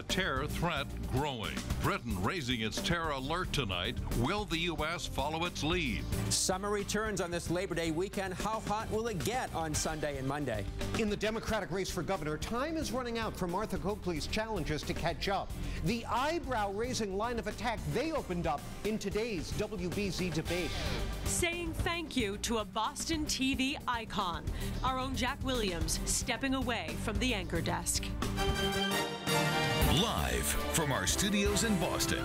A terror threat growing. Britain raising its terror alert tonight. Will the U.S. follow its lead? Summer returns on this Labor Day weekend. How hot will it get on Sunday and Monday? In the Democratic race for governor, time is running out for Martha Coakley's challenges to catch up. The eyebrow-raising line of attack they opened up in today's WBZ debate. Saying thank you to a Boston TV icon. Our own Jack Williams stepping away from the anchor desk. Live from our studios in Boston,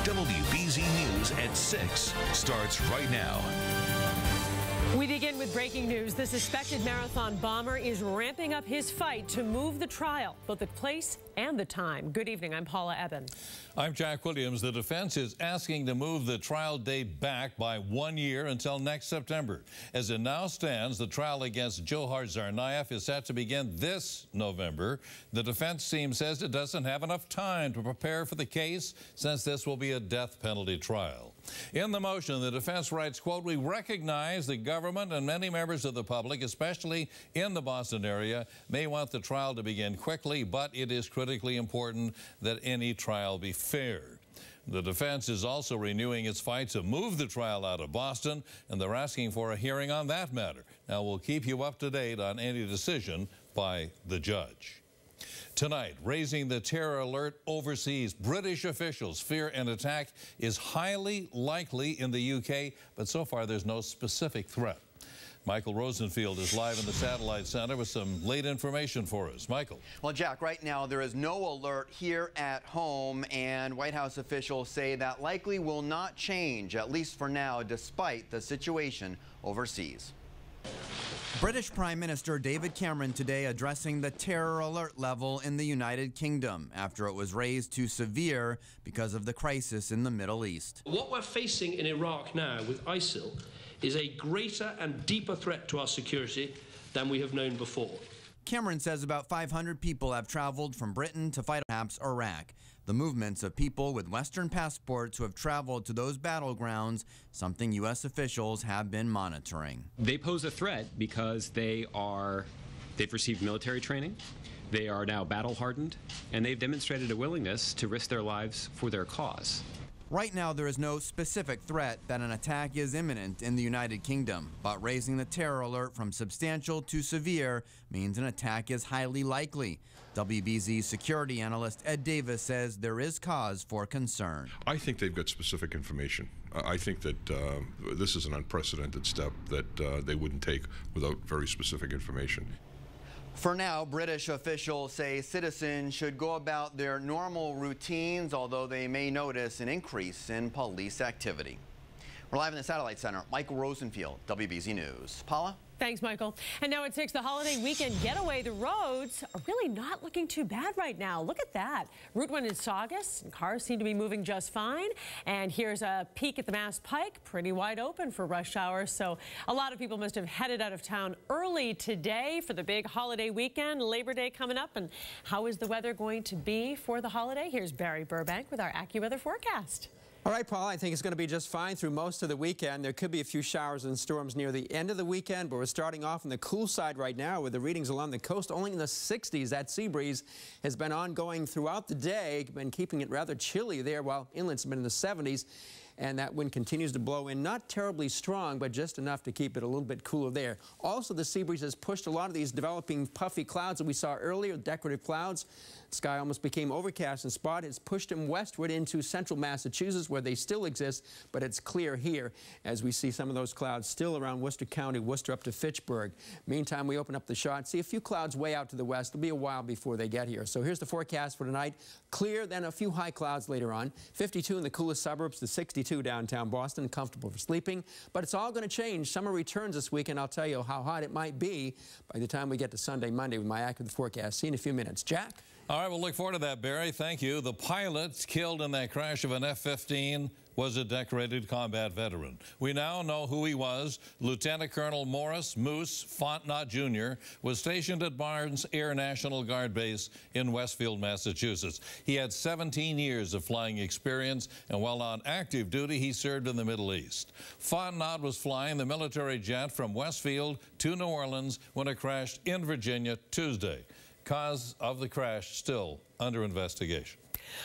WBZ News at 6 starts right now. We begin with breaking news. The suspected marathon bomber is ramping up his fight to move the trial, both the place and the time. Good evening. I'm Paula Eben. I'm Jack Williams. The defense is asking to move the trial date back by 1 year until next September. As it now stands, the trial against Johar Tsarnaev is set to begin this November. The defense team says it doesn't have enough time to prepare for the case since this will be a death penalty trial. In the motion, the defense writes, quote, "We recognize the government and many members of the public, especially in the Boston area, may want the trial to begin quickly, but it is critically important that any trial be fair." The defense is also renewing its fight to move the trial out of Boston, and they're asking for a hearing on that matter. Now, we'll keep you up to date on any decision by the judge. Tonight, raising the terror alert overseas, British officials fear an attack is highly likely in the UK, but so far there's no specific threat. Michael Rosenfield is live in the Satellite Center with some late information for us. Michael. Well, Jack, right now there is no alert here at home, and White House officials say that likely will not change, at least for now, despite the situation overseas. British Prime Minister David Cameron today addressing the terror alert level in the United Kingdom after it was raised to severe because of the crisis in the Middle East. What we're facing in Iraq now with ISIL is a greater and deeper threat to our security than we have known before. Cameron says about 500 people have traveled from Britain to fight perhaps Iraq. The movements of people with Western passports who have traveled to those battlegrounds, something U.S. officials have been monitoring. They pose a threat because they've received military training, they are now battle-hardened, and they've demonstrated a willingness to risk their lives for their cause. Right now, there is no specific threat that an attack is imminent in the United Kingdom, but raising the terror alert from substantial to severe means an attack is highly likely. WBZ security analyst Ed Davis says there is cause for concern. I think they've got specific information. I think that this is an unprecedented step that they wouldn't take without very specific information. For now, British officials say citizens should go about their normal routines, although they may notice an increase in police activity. We're live in the Satellite Center. Michael Rosenfield, WBZ News. Paula? Thanks, Michael. And now at 6, the holiday weekend getaway. The roads are really not looking too bad right now. Look at that. Route 1 in Saugus, and cars seem to be moving just fine. And here's a peek at the Mass Pike, pretty wide open for rush hour. So a lot of people must have headed out of town early today for the big holiday weekend, Labor Day coming up. And how is the weather going to be for the holiday? Here's Barry Burbank with our AccuWeather forecast. All right, Paul, I think it's going to be just fine through most of the weekend. There could be a few showers and storms near the end of the weekend, but we're starting off on the cool side right now with the readings along the coast only in the 60s. That sea breeze has been ongoing throughout the day, been keeping it rather chilly there, while inland's been in the 70s. And that wind continues to blow in, not terribly strong, but just enough to keep it a little bit cooler there. Also, the sea breeze has pushed a lot of these developing puffy clouds that we saw earlier, decorative clouds. The sky almost became overcast in spot. It's pushed them westward into central Massachusetts, where they still exist, but it's clear here as we see some of those clouds still around Worcester County, Worcester up to Fitchburg. Meantime, we open up the shot, see a few clouds way out to the west. It'll be a while before they get here. So here's the forecast for tonight. Clear, then a few high clouds later on. 52 in the coolest suburbs to 62 downtown Boston, comfortable for sleeping. But it's all going to change. Summer returns this week, and I'll tell you how hot it might be by the time we get to Sunday, Monday with my AccuWeather forecast. See you in a few minutes. Jack? All right, we'll look forward to that, Barry. Thank you. The pilot killed in that crash of an F-15 was a decorated combat veteran. We now know who he was. Lieutenant Colonel Morris Moose Fontenot Jr. was stationed at Barnes Air National Guard Base in Westfield, Massachusetts. He had 17 years of flying experience, and while on active duty, he served in the Middle East. Fontenot was flying the military jet from Westfield to New Orleans when it crashed in Virginia Tuesday. Cause of the crash still under investigation.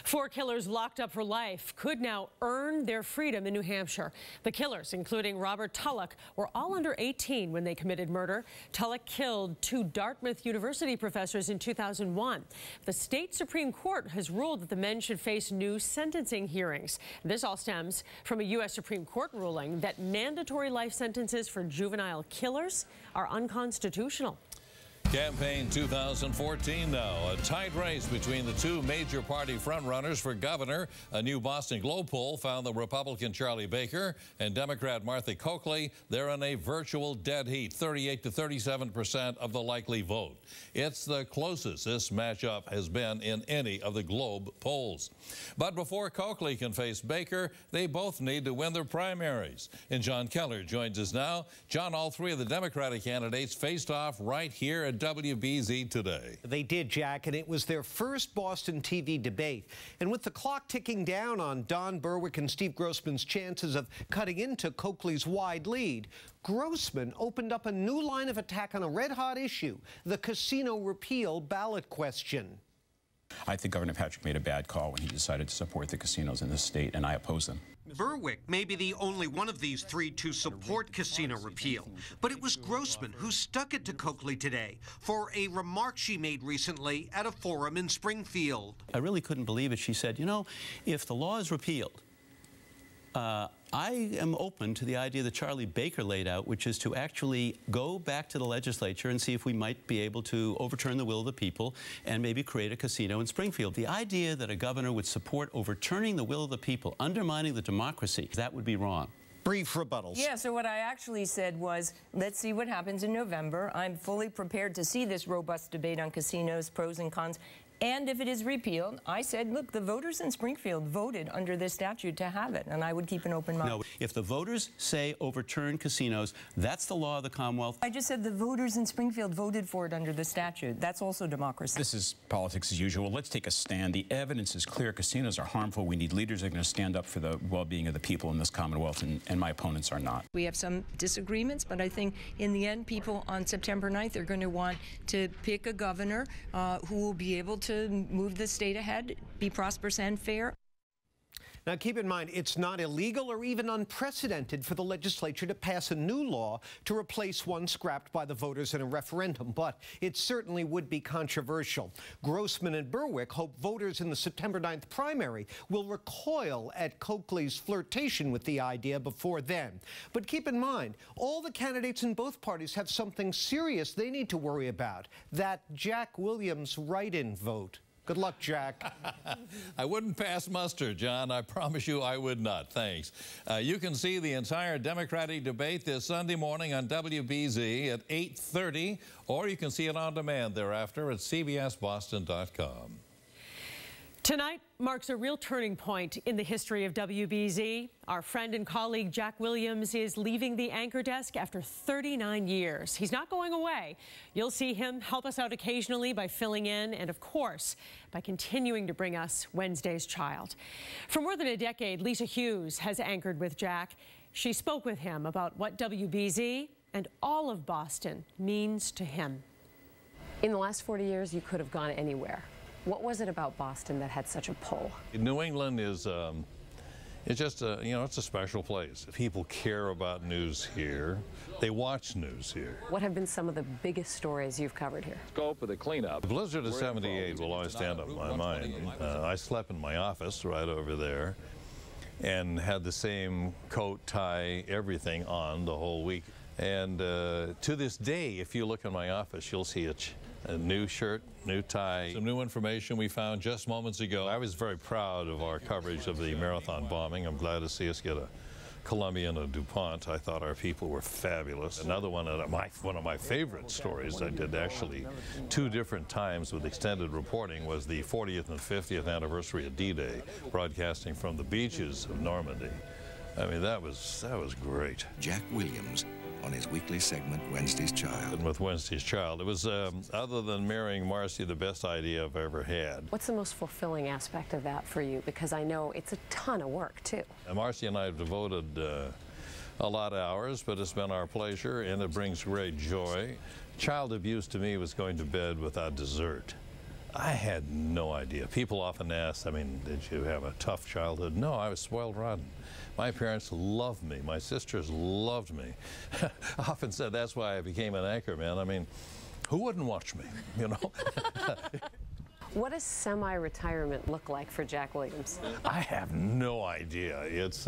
4 killers locked up for life could now earn their freedom in New Hampshire. The killers, including Robert Tulloch, were all under 18 when they committed murder. Tulloch killed 2 Dartmouth University professors in 2001. The state Supreme Court has ruled that the men should face new sentencing hearings. This all stems from a U.S. Supreme Court ruling that mandatory life sentences for juvenile killers are unconstitutional. Campaign 2014 now. A tight race between the 2 major party frontrunners for governor. A new Boston Globe poll found the Republican Charlie Baker and Democrat Martha Coakley. They're in a virtual dead heat, 38 to 37% of the likely vote. It's the closest this matchup has been in any of the Globe polls. But before Coakley can face Baker, they both need to win their primaries. And John Keller joins us now. John, all 3 of the Democratic candidates faced off right here at WBZ today. They did, Jack, and it was their first Boston TV debate. And with the clock ticking down on Don Berwick and Steve Grossman's chances of cutting into Coakley's wide lead, Grossman opened up a new line of attack on a red-hot issue, the casino repeal ballot question. I think Governor Patrick made a bad call when he decided to support the casinos in this state, and I oppose them. Berwick may be the only one of these 3 to support casino repeal, but it was Grossman who stuck it to Coakley today for a remark she made recently at a forum in Springfield. I really couldn't believe it. She said, you know, if the law is repealed, I am open to the idea that Charlie Baker laid out, which is to actually go back to the legislature and see if we might be able to overturn the will of the people and maybe create a casino in Springfield. The idea that a governor would support overturning the will of the people, undermining the democracy, that would be wrong. Brief rebuttals. Yeah, so what I actually said was, let's see what happens in November. I'm fully prepared to see this robust debate on casinos, pros and cons. And if it is repealed, I said, look, the voters in Springfield voted under this statute to have it, and I would keep an open mind. No, if the voters say overturn casinos, that's the law of the Commonwealth. I just said the voters in Springfield voted for it under the statute. That's also democracy. This is politics as usual. Let's take a stand. The evidence is clear. Casinos are harmful. We need leaders that are going to stand up for the well-being of the people in this Commonwealth, and my opponents are not. We have some disagreements, but I think in the end, people on September 9th are going to want to pick a governor who will be able to move the state ahead, be prosperous and fair. Now, keep in mind, it's not illegal or even unprecedented for the legislature to pass a new law to replace one scrapped by the voters in a referendum, but it certainly would be controversial. Grossman and Berwick hope voters in the September 9th primary will recoil at Coakley's flirtation with the idea before then. But keep in mind, all the candidates in both parties have something serious they need to worry about, that Jack Williams write-in vote. Good luck, Jack. I wouldn't pass muster, John. I promise you I would not. Thanks. You can see the entire Democratic debate this Sunday morning on WBZ at 8:30, or you can see it on demand thereafter at cbsboston.com. Tonight marks a real turning point in the history of WBZ. Our friend and colleague Jack Williams is leaving the anchor desk after 39 years. He's not going away. You'll see him help us out occasionally by filling in and, of course, by continuing to bring us Wednesday's Child. For more than a decade, Lisa Hughes has anchored with Jack. She spoke with him about what WBZ and all of Boston means to him. In the last 40 years, you could have gone anywhere. What was it about Boston that had such a pull? New England is, it's just a, it's a special place. People care about news here. They watch news here. What have been some of the biggest stories you've covered here? Scope of the cleanup. The blizzard of '78 will always stand up in my mind. I slept in my office right over there and had the same coat, tie, everything on the whole week. And to this day, if you look in my office, you'll see a new shirt, new tie, some new information we found just moments ago. I was very proud of our coverage of the marathon bombing. I'm glad to see us get a Columbia and a DuPont. I thought our people were fabulous. Another one of my favorite stories I did actually 2 different times with extended reporting was the 40th and 50th anniversary of D-Day, broadcasting from the beaches of Normandy. I mean, that was great. Jack Williams on his weekly segment, Wednesday's Child. And with Wednesday's Child, it was, other than marrying Marcy, the best idea I've ever had. What's the most fulfilling aspect of that for you? Because I know it's a ton of work, too. And Marcy and I have devoted a a lot of hours, but it's been our pleasure, and it brings great joy. Child abuse to me was going to bed without dessert. I had no idea. People often ask, I mean, did you have a tough childhood? No, I was spoiled rotten. My parents loved me. My sisters loved me. I often said that's why I became an anchor man. I mean, who wouldn't watch me, you know? What does semi-retirement look like for Jack Williams? I have no idea. It's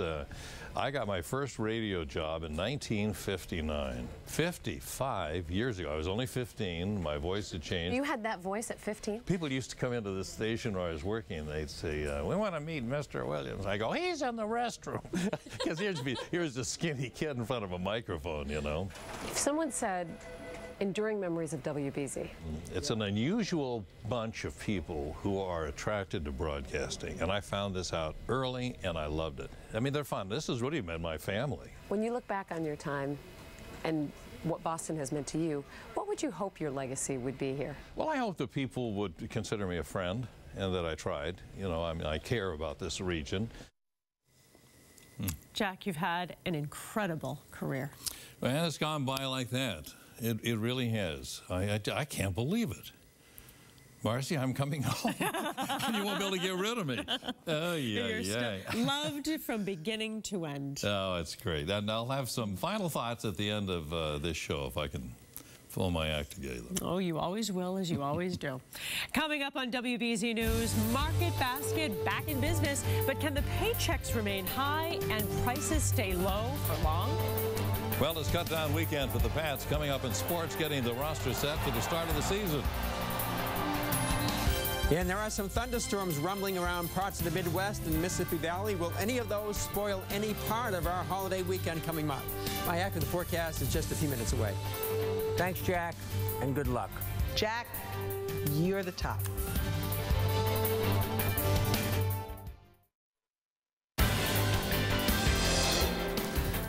I got my first radio job in 1959, 55 years ago. I was only 15. My voice had changed. You had that voice at 15? People used to come into the station where I was working, and they'd say, we want to meet Mr. Williams. I go, he's in the restroom. Because here's the skinny kid in front of a microphone, you know. If someone said, enduring memories of WBZ. It's an unusual bunch of people who are attracted to broadcasting, and I found this out early, and I loved it. I mean, they're fun. This has really been my family. When you look back on your time and what Boston has meant to you, what would you hope your legacy would be here? Well, I hope that people would consider me a friend, and that I tried. You know, I mean, I care about this region. Jack, you've had an incredible career. And it's gone by like that. It really has. I can't believe it. Marcy, I'm coming home. And you won't be able to get rid of me. Oh, yeah. Loved from beginning to end. Oh, it's great. And I'll have some final thoughts at the end of this show if I can pull my act together. Oh, you always will, as you always do. Coming up on WBZ News, Market Basket back in business, but can the paychecks remain high and prices stay low for long? Well, it's cut-down weekend for the Pats. Coming up in sports, getting the roster set for the start of the season. And there are some thunderstorms rumbling around parts of the Midwest and the Mississippi Valley. Will any of those spoil any part of our holiday weekend coming up? My accurate forecast is just a few minutes away. Thanks, Jack, and good luck. Jack, you're the top.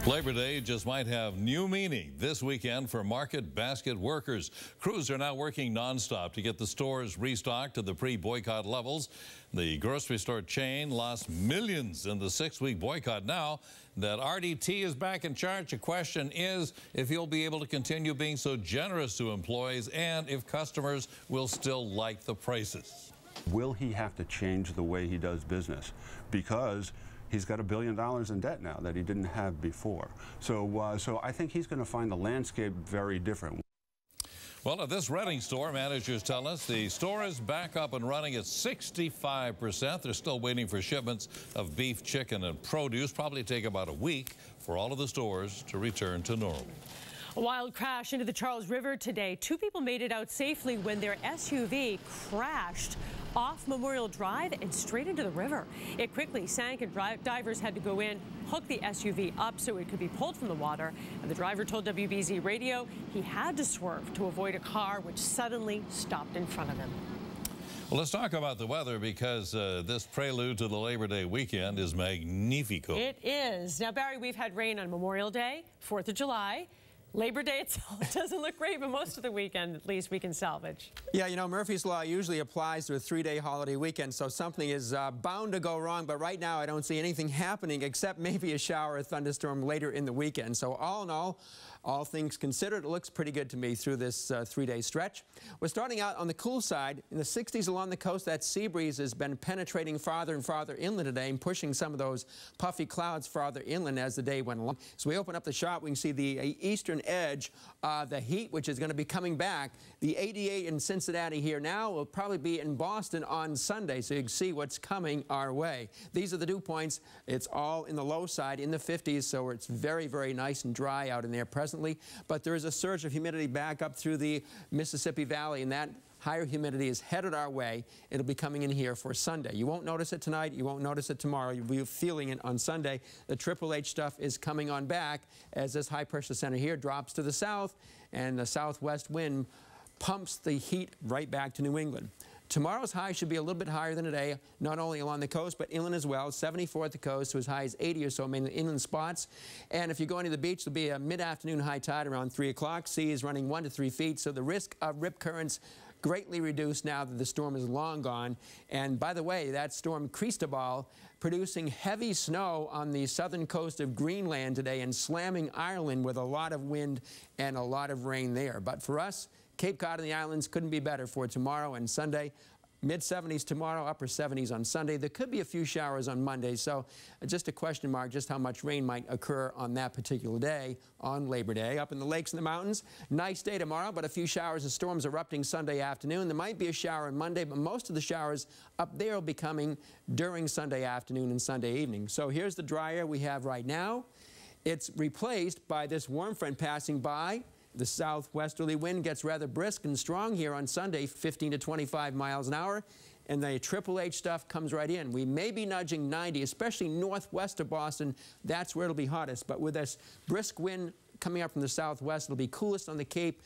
Labor Day just might have new meaning this weekend for market basket workers. Crews are now working nonstop to get the stores restocked to the pre-boycott levels. The grocery store chain lost millions in the 6-week boycott. Now that RDT is back in charge, the question is if he'll be able to continue being so generous to employees and if customers will still like the prices. Will he have to change the way he does business? Because he's got $1 billion in debt now that he didn't have before. So I think he's going to find the landscape very different. Well, at this Reading store, managers tell us the store is back up and running at 65%. They're still waiting for shipments of beef, chicken, and produce. Probably take about a week for all of the stores to return to normal. A wild crash into the Charles River today. 2 people made it out safely when their SUV crashed off Memorial Drive and straight into the river. It quickly sank and divers had to go in, hook the SUV up so it could be pulled from the water. And the driver told WBZ Radio he had to swerve to avoid a car which suddenly stopped in front of him. Well, let's talk about the weather because this prelude to the Labor Day weekend is magnifico. It is. Now, Barry, we've had rain on Memorial Day, 4th of July. Labor Day itself doesn't look great, but most of the weekend, at least, we can salvage. Yeah, you know, Murphy's Law usually applies to a 3-day holiday weekend, so something is bound to go wrong. But right now, I don't see anything happening except maybe a shower or thunderstorm later in the weekend. So all in all things considered, it looks pretty good to me through this 3-day stretch. We're starting out on the cool side. In the 60s along the coast, that sea breeze has been penetrating farther and farther inland today and pushing some of those puffy clouds farther inland as the day went along. So we open up the shot, we can see the eastern edge of the heat, which is going to be coming back. The 88 in Cincinnati here now will probably be in Boston on Sunday, so you can see what's coming our way. These are the dew points. It's all in the low side in the 50s, so it's very, very nice and dry out in there presently. But there is a surge of humidity back up through the Mississippi Valley, and that higher humidity is headed our way. It'll be coming in here for Sunday. You won't notice it tonight. You won't notice it tomorrow. You'll be feeling it on Sunday. The Triple H stuff is coming on back as this high-pressure center here drops to the south, and the southwest wind pumps the heat right back to New England. Tomorrow's high should be a little bit higher than today, not only along the coast, but inland as well. 74 at the coast to as high as 80 or so, mainly inland spots. And if you're going to the beach, there'll be a mid-afternoon high tide around 3 o'clock. Sea is running 1 to 3 feet, so the risk of rip currents greatly reduced now that the storm is long gone. And by the way, that storm Cristobal producing heavy snow on the southern coast of Greenland today and slamming Ireland with a lot of wind and a lot of rain there. But for us, Cape Cod and the islands couldn't be better for tomorrow and Sunday. Mid-70s tomorrow, upper 70s on Sunday. There could be a few showers on Monday, so just a question mark just how much rain might occur on that particular day on Labor Day. Up in the lakes and the mountains, nice day tomorrow, but a few showers and storms erupting Sunday afternoon. There might be a shower on Monday, but most of the showers up there will be coming during Sunday afternoon and Sunday evening. So here's the dry air we have right now. It's replaced by this warm front passing by. The southwesterly wind gets rather brisk and strong here on Sunday, 15 to 25 miles an hour, and the Triple H stuff comes right in. We may be nudging 90, especially northwest of Boston. That's where it'll be hottest. But with this brisk wind coming up from the southwest, it'll be coolest on the Cape.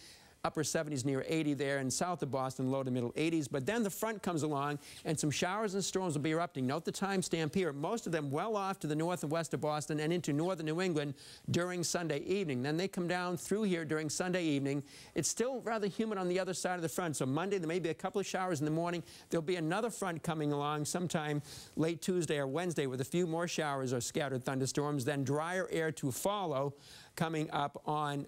Upper 70s near 80 there, and south of Boston, low to middle 80s. But then the front comes along, and some showers and storms will be erupting. Note the timestamp here. Most of them well off to the north and west of Boston and into northern New England during Sunday evening. Then they come down through here during Sunday evening. It's still rather humid on the other side of the front. So Monday, there may be a couple of showers in the morning. There'll be another front coming along sometime late Tuesday or Wednesday with a few more showers or scattered thunderstorms. Then drier air to follow coming up on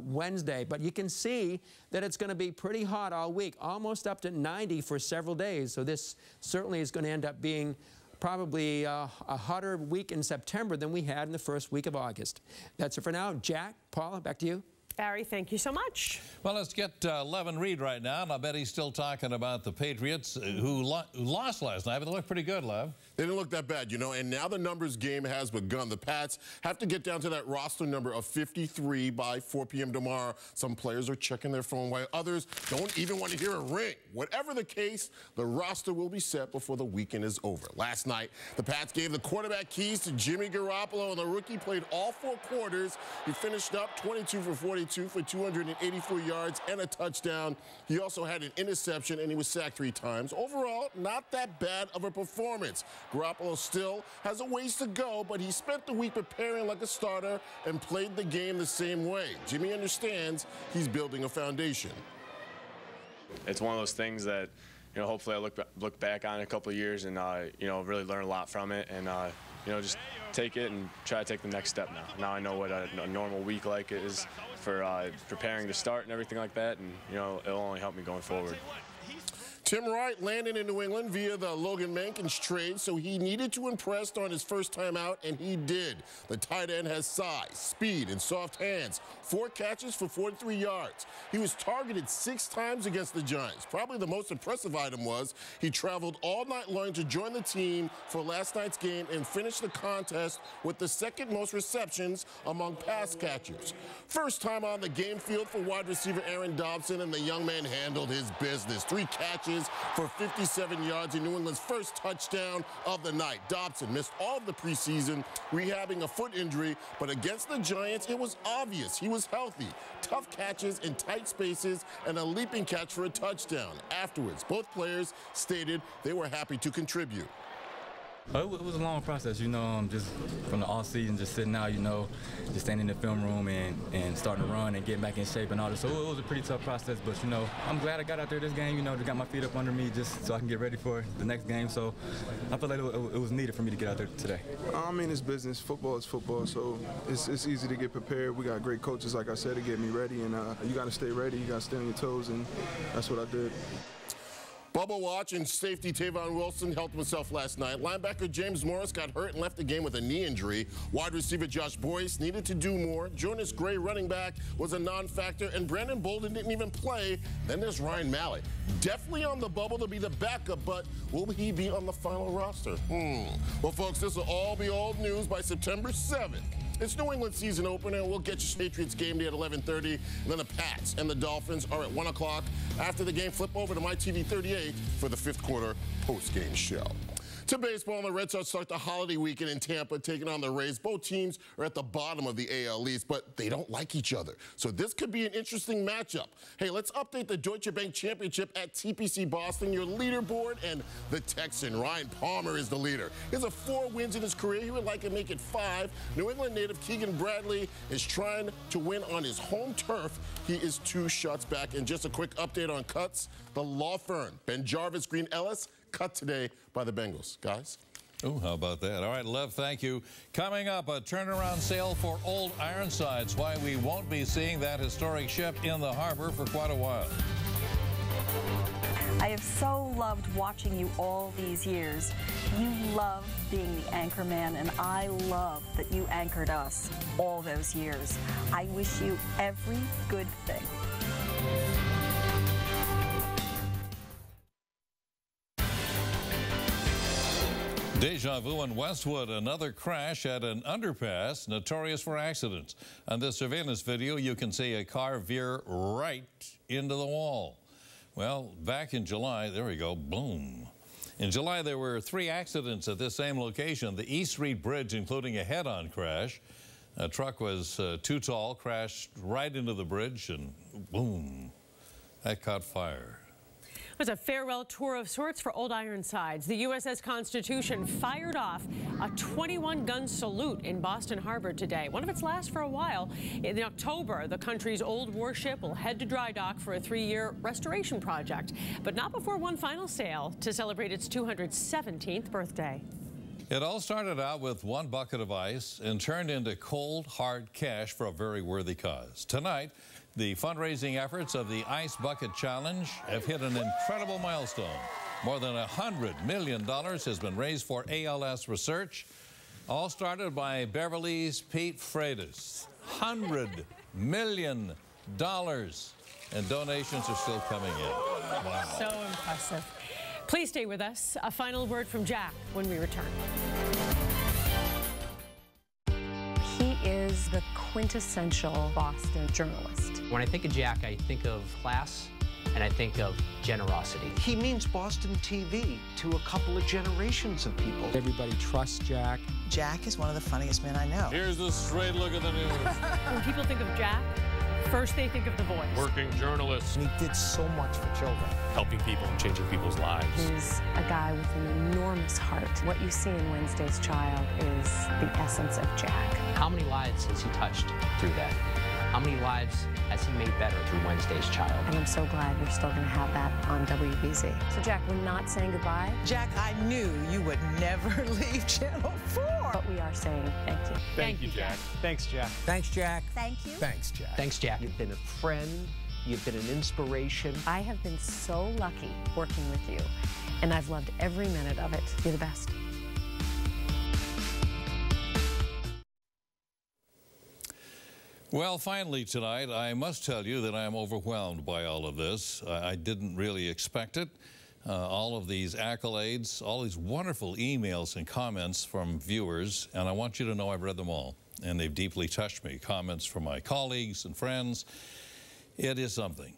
Wednesday. But you can see that it's going to be pretty hot all week, almost up to 90 for several days. So this certainly is going to end up being probably a hotter week in September than we had in the first week of August. That's it for now. Jack, Paula, back to you. Barry, thank you so much. Well, let's get Levin Reed right now, and I bet he's still talking about the Patriots who lost last night, but they look pretty good, Lev. They didn't look that bad, you know, and now the numbers game has begun. The Pats have to get down to that roster number of 53 by 4 p.m. tomorrow. Some players are checking their phone while others don't even want to hear a ring. Whatever the case, the roster will be set before the weekend is over. Last night, the Pats gave the quarterback keys to Jimmy Garoppolo, and the rookie played all 4 quarters. He finished up 22 for 42 for 284 yards and a touchdown. He also had an interception, and he was sacked 3 times. Overall, not that bad of a performance. Garoppolo still has a ways to go, but he spent the week preparing like a starter and played the game the same way. Jimmy understands he's building a foundation. It's one of those things that, you know, hopefully I look back on in a couple of years and, you know, really learn a lot from it and, you know, just take it and try to take the next step now. Now I know what a normal week like is for preparing to start and everything like that, and, you know, it'll only help me going forward. Tim Wright landed in New England via the Logan Mankins trade, so he needed to impress on his first time out, and he did. The tight end has size, speed, and soft hands. 4 catches for 43 yards. He was targeted 6 times against the Giants. Probably the most impressive item was he traveled all night long to join the team for last night's game and finished the contest with the 2nd most receptions among pass catchers. First time on the game field for wide receiver Aaron Dobson, and the young man handled his business. 3 catches for 57 yards in New England's first touchdown of the night. Dobson missed all of the preseason, rehabbing a foot injury, but against the Giants, it was obvious he was healthy. Tough catches in tight spaces and a leaping catch for a touchdown. Afterwards, both players stated they were happy to contribute. It was a long process, you know, just from the off-season, just sitting out, you know, just standing in the film room and starting to run and getting back in shape and all that. So it was a pretty tough process, but, you know, I'm glad I got out there this game, you know, just got my feet up under me just so I can get ready for the next game. So I feel like it was needed for me to get out there today. I mean, it's business. Football is football, so it's easy to get prepared. We got great coaches, like I said, to get me ready, and you got to stay ready. You got to stay on your toes, and that's what I did. Bubble watch and safety Tavon Wilson helped himself last night. Linebacker James Morris got hurt and left the game with a knee injury. Wide receiver Josh Boyce needed to do more. Jonas Gray, running back, was a non-factor, and Brandon Bolden didn't even play. Then there's Ryan Mallett. Definitely on the bubble to be the backup, but will he be on the final roster? Well, folks, this will all be old news by September 7th. It's New England season opener. We'll get you Patriots game day at 11:30. And then the Pats and the Dolphins are at 1 o'clock. After the game, flip over to my TV 38 for the 5th quarter post-game show. To baseball, the Red Sox start the holiday weekend in Tampa, taking on the Rays. Both teams are at the bottom of the AL East, but they don't like each other. So this could be an interesting matchup. Hey, let's update the Deutsche Bank Championship at TPC Boston, your leaderboard, and the Texan, Ryan Palmer, is the leader. He has 4 wins in his career. He would like to make it 5. New England native Keegan Bradley is trying to win on his home turf. He is 2 shots back. And just a quick update on cuts. The law firm, Ben Jarvis Green Ellis, cut today by the Bengals. Guys? Oh, how about that? All right, Lev, thank you. Coming up, a turnaround sale for Old Ironsides. Why we won't be seeing that historic ship in the harbor for quite a while. I have so loved watching you all these years. You love being the anchor man, and I love that you anchored us all those years. I wish you every good thing. Deja vu in Westwood, another crash at an underpass notorious for accidents. On this surveillance video, you can see a car veer right into the wall. Well, back in July, there we go, boom. In July, there were 3 accidents at this same location. The East Street Bridge, including a head-on crash. A truck was too tall, crashed right into the bridge, and boom, that caught fire. It was a farewell tour of sorts for Old Ironsides. The USS Constitution fired off a 21-gun salute in Boston Harbor today, one of its last for a while. In October, the country's old warship will head to dry dock for a 3-year restoration project, but not before one final sail to celebrate its 217th birthday. It all started out with 1 bucket of ice and turned into cold, hard cash for a very worthy cause. Tonight, the fundraising efforts of the Ice Bucket Challenge have hit an incredible milestone. More than $100 million has been raised for ALS research, all started by Beverly's Pete Freitas. $100 million, and donations are still coming in. Wow. So impressive. Please stay with us. A final word from Jack when we return. He is the quintessential Boston journalist. When I think of Jack, I think of class and I think of generosity. He means Boston TV to a couple of generations of people. Everybody trusts Jack. Jack is one of the funniest men I know. Here's a straight look at the news. When people think of Jack, first they think of The Voice. Working journalist. And he did so much for children. Helping people and changing people's lives. He's a guy with an enormous heart. What you see in Wednesday's Child is the essence of Jack. How many lives has he touched through that? How many lives has he made better through Wednesday's Child? And I'm so glad we're still going to have that on WBZ. So, Jack, we're not saying goodbye. Jack, I knew you would never leave Channel 4. But we are saying thank you. Thank you, Jack. Thanks, Jack. Thanks, Jack. Thank you. Thanks, Jack. Thanks, Jack. You've been a friend. You've been an inspiration. I have been so lucky working with you, and I've loved every minute of it. You're the best. Well, finally tonight, I must tell you that I'm overwhelmed by all of this. I didn't really expect it. All of these accolades, all these wonderful emails and comments from viewers, and I want you to know I've read them all, and they've deeply touched me. Comments from my colleagues and friends. It is something.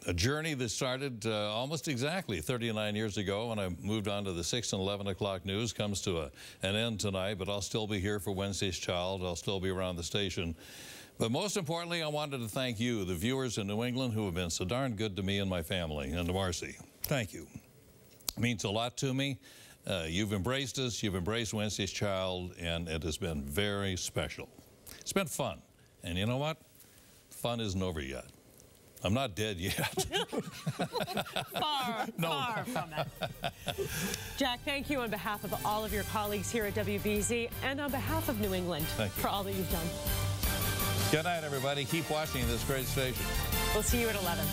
A journey that started almost exactly 39 years ago when I moved on to the 6 and 11 o'clock news comes to an end tonight, but I'll still be here for Wednesday's Child. I'll still be around the station. But most importantly, I wanted to thank you, the viewers in New England, who have been so darn good to me and my family, and to Marcy. Thank you. It means a lot to me. You've embraced us. You've embraced Wednesday's Child, and it has been very special. It's been fun. And you know what? Fun isn't over yet. I'm not dead yet. Far from it. Jack, thank you on behalf of all of your colleagues here at WBZ and on behalf of New England for all that you've done. Good night, everybody. Keep watching this great station. We'll see you at 11.